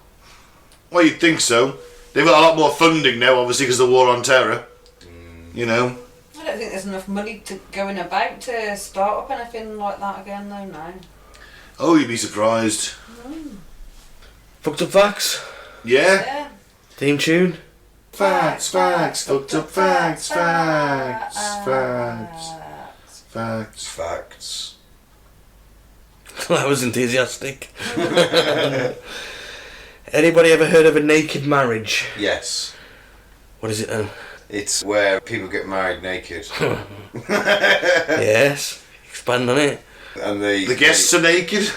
Well, you'd think so. They've got a lot more funding now, obviously, because of the war on terror. You know? I don't think there's enough money to going about to start up anything like that again, though. No. Oh, you'd be surprised. Fucked up facts. Yeah? Yeah. Theme tune. Facts, fucked up facts. That was enthusiastic. Anybody ever heard of a naked marriage? Yes. What is it then? It's where people get married naked. Yes. Expand on it. And they The guests are naked.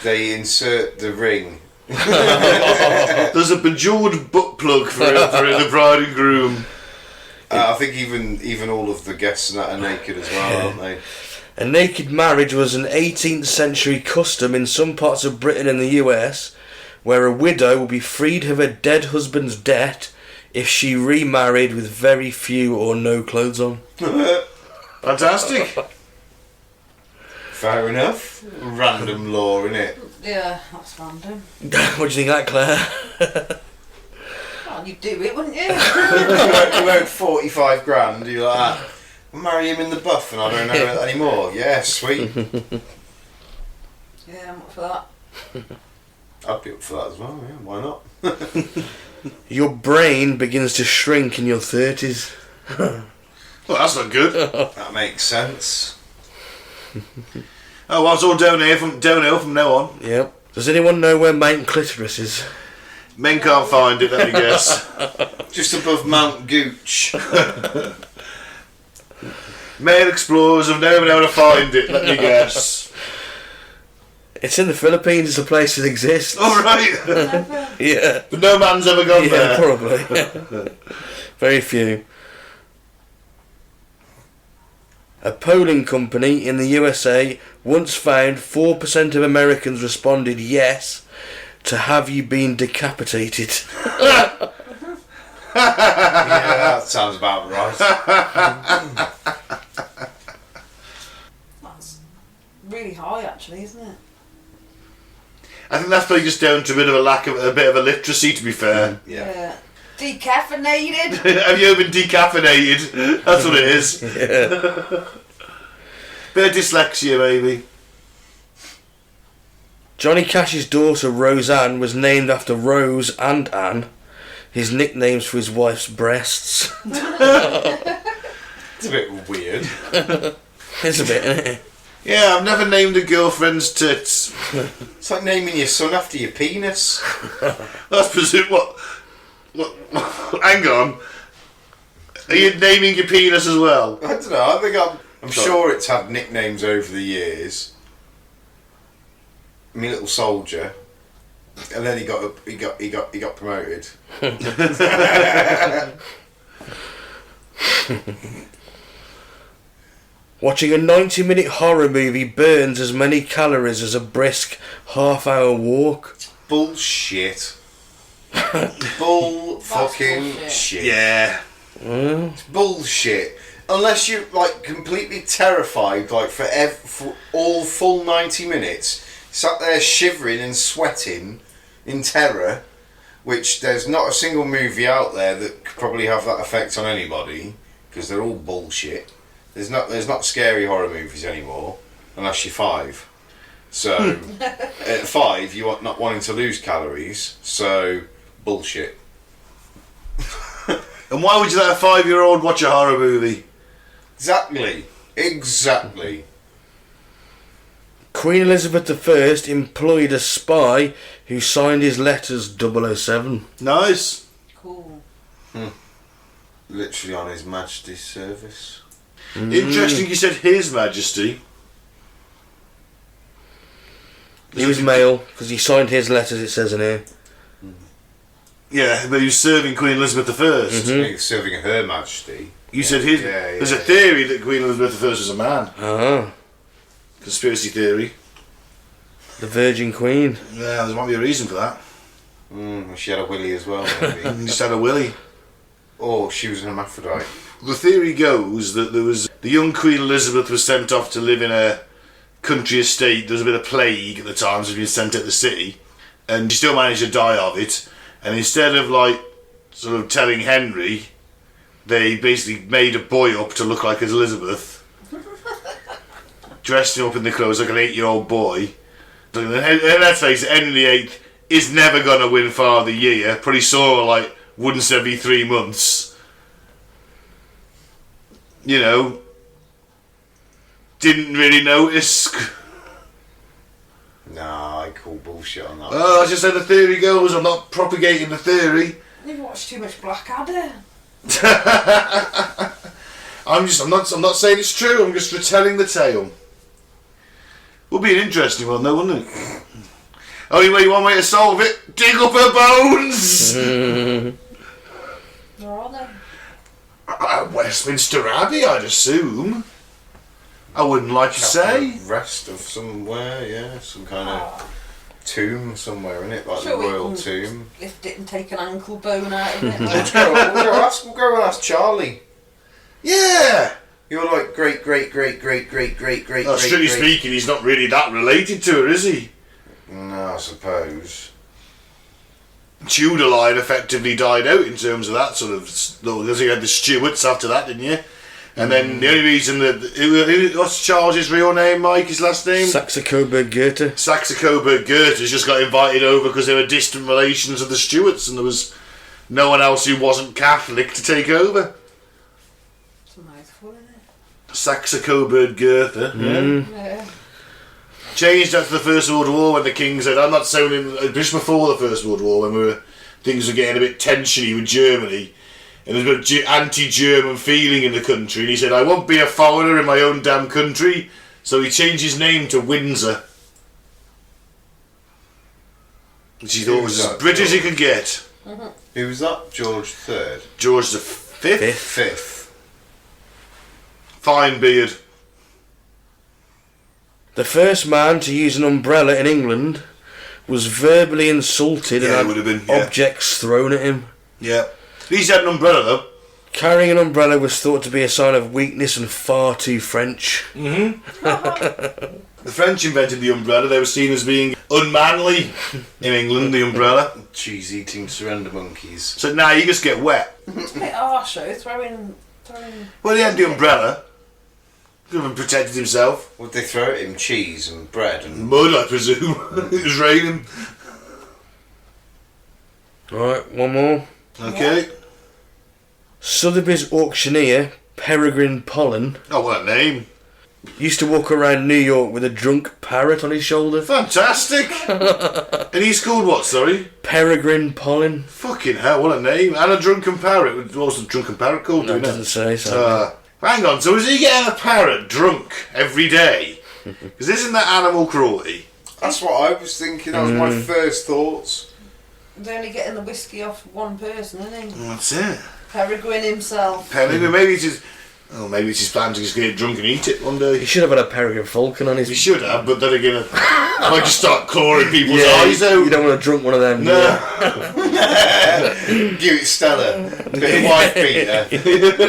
they insert the ring. There's a bejeweled butt plug for the bride and groom. I think even all of the guests and that are naked as well, aren't they? A naked marriage was an 18th century custom in some parts of Britain and the US, where a widow would be freed of her dead husband's debt if she remarried with very few or no clothes on. Fantastic. Fair enough. Random law, innit? Yeah, that's random. What do you think of that, Claire? Well, you'd do it, wouldn't you? You owe 45 grand, you're like, I'll marry him in the buff and I don't know it anymore. Yeah, sweet. Yeah, I'm up for that. I'd be up for that as well, yeah, why not? Your brain begins to shrink in your 30s. Well, that's not good. That makes sense. Oh, well, it's all downhill from now on. Yep. Does anyone know where Mount Clitoris is? Men can't find it, let me guess. Just above Mount Gooch. Male explorers have never been able to find it, let me guess. It's in the Philippines. It's a place that exists. All right. Never. Yeah. But no man's ever gone Yeah, there. probably. Very few. A polling company in the USA once found 4% of Americans responded yes to have you been decapitated. Yeah, that sounds about right. That's really high, actually, isn't it? I think that's probably just down to a bit of a bit of illiteracy, to be fair. Yeah. Decaffeinated. Have you ever been decaffeinated? That's what it is. Yeah. Bit of dyslexia, maybe. Johnny Cash's daughter Roseanne was named after Rose and Anne, his nicknames for his wife's breasts. It's a bit weird. It's a bit, isn't it? Yeah, I've never named a girlfriend's tits. It's like naming your son after your penis. That's presumed what? Hang on. Are you naming your penis as well? I don't know, I think I'm sure it's had nicknames over the years. Me Little Soldier. And then he got promoted. Watching a 90-minute horror movie burns as many calories as a brisk half-hour walk. Bullshit. Bull fucking bullshit. shit. Yeah. It's bullshit. Unless you're like completely terrified, like for all full 90 minutes, sat there shivering and sweating in terror, which there's not a single movie out there that could probably have that effect on anybody, because they're all bullshit. There's not scary horror movies anymore, unless you're 5. So at 5, you are not wanting to lose calories, so bullshit. And why would you let a 5-year-old watch a horror movie? Exactly. Queen Elizabeth I employed a spy who signed his letters 007. Nice. Cool. Literally on His Majesty's service. Interesting you said His Majesty. He was male, because he signed his letters, it says in here. Yeah, but he was serving Queen Elizabeth I. Mhm. He was serving Her Majesty. You said his. Yeah, There's a theory that Queen Elizabeth I was a man. Ah, Conspiracy theory. the Virgin Queen. Yeah, there might be a reason for that. She had a willy as well, maybe. He just had a willy. Or she was an hermaphrodite. The theory goes that there was the young Queen Elizabeth was sent off to live in a country estate. There was a bit of plague at the time, so she was sent out the city, and she still managed to die of it. And instead of sort of telling Henry, they basically made a boy up to look like his Elizabeth, dressed him up in the clothes like an 8-year-old boy. And let's face it, Henry VIII is never gonna win Father of the Year. Probably saw her once every 3 months. You know, didn't really notice. Nah, I call bullshit on that. Oh, I just said the theory goes. I'm not propagating the theory. You've watched too much Blackadder. I'm not saying it's true. I'm just retelling the tale. Would be an interesting one, though, wouldn't it? Only one way to solve it: dig up her bones. Where are they? Westminster Abbey, I'd assume. I wouldn't like to say. Rest of somewhere, yeah, some kind of tomb somewhere in it, like Sure, the royal we can tomb. Lift it and take an ankle bone out of it. We'll go and ask Charlie. Yeah. You're like great. Well, strictly speaking, he's not really that related to her, is he? No, I suppose. Tudor line effectively died out in terms of that sort of. Because you had the Stuarts after that, didn't you? And then the only reason that what's Charles's real name, Mike? His last name? Saxe-Coburg-Gotha. Saxe-Coburg-Gotha's just got invited over because they were distant relations of the Stuarts, and there was no one else who wasn't Catholic to take over. It's a mouthful, isn't it? Saxe-Coburg-Gotha. Yeah. Changed after the First World War when the King said, I'm not saying just before the First World War when things were getting a bit tensiony with Germany and there was a bit of anti-German feeling in the country, and he said, I won't be a foreigner in my own damn country, so he changed his name to Windsor, which he thought was as British as he could get. Who was that? George III? George the Fifth? Fifth. Fine beard. The first man to use an umbrella in England was verbally insulted Yeah, and would have been, had objects thrown at him. Yeah. At least he had an umbrella though. Carrying an umbrella was thought to be a sign of weakness and far too French. The French invented the umbrella. They were seen as being unmanly in England, the umbrella. Cheese-eating surrender monkeys. So now you just get wet. It's a bit harsh though, throwing... Well, he had the umbrella. Could have protected himself. Would they throw at him cheese and bread and... Mud, I presume. It was raining. Alright, one more. Okay. Sotheby's auctioneer, Peregrine Pollen, Oh, what a name. used to walk around New York with a drunk parrot on his shoulder. Fantastic. And he's called what, sorry? Peregrine Pollen. Fucking hell, what a name. And a drunken parrot. What was the drunken parrot called? No, do it we know? doesn't say so. Hang on, so is he getting a parrot drunk every day? Because isn't that animal cruelty? That's what I was thinking. That was my first thoughts. He's only getting the whiskey off one person, isn't he? That's it. Peregrine himself. Maybe it's just... Oh, maybe it's his plan to just get drunk and eat it one He day. should have had a peregrine falcon on his... He should have, but then again, I might just start clawing people's Yeah, eyes out. you don't want to drunk one of them. do you? No. Give it Stella. Bit of wife beater.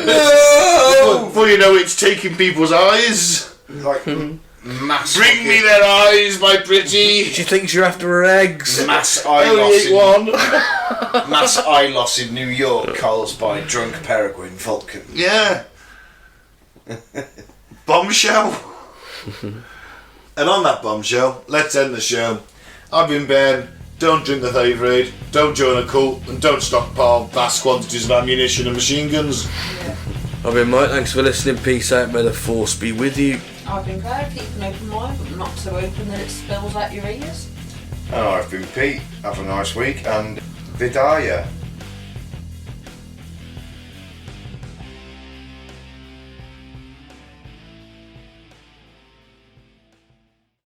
No! Before you know it's taking people's eyes. Like, mass... Bring me their eyes, my pretty. She thinks you're after her eggs. Mass I eye only loss ate one. Mass eye loss in New York caused by drunk peregrine falcon. Yeah. Bombshell. And on that bombshell, let's end the show. I've been Ben. Don't drink the Thavrade, don't join a cult, and don't stockpile vast quantities of ammunition and machine guns. Yeah. I've been Mike, thanks for listening. Peace out, may the force be with you. I've been Clair, keep an open mind, but not so open that it spills out your ears. And I've been Pete. Have a nice week and Vidaya.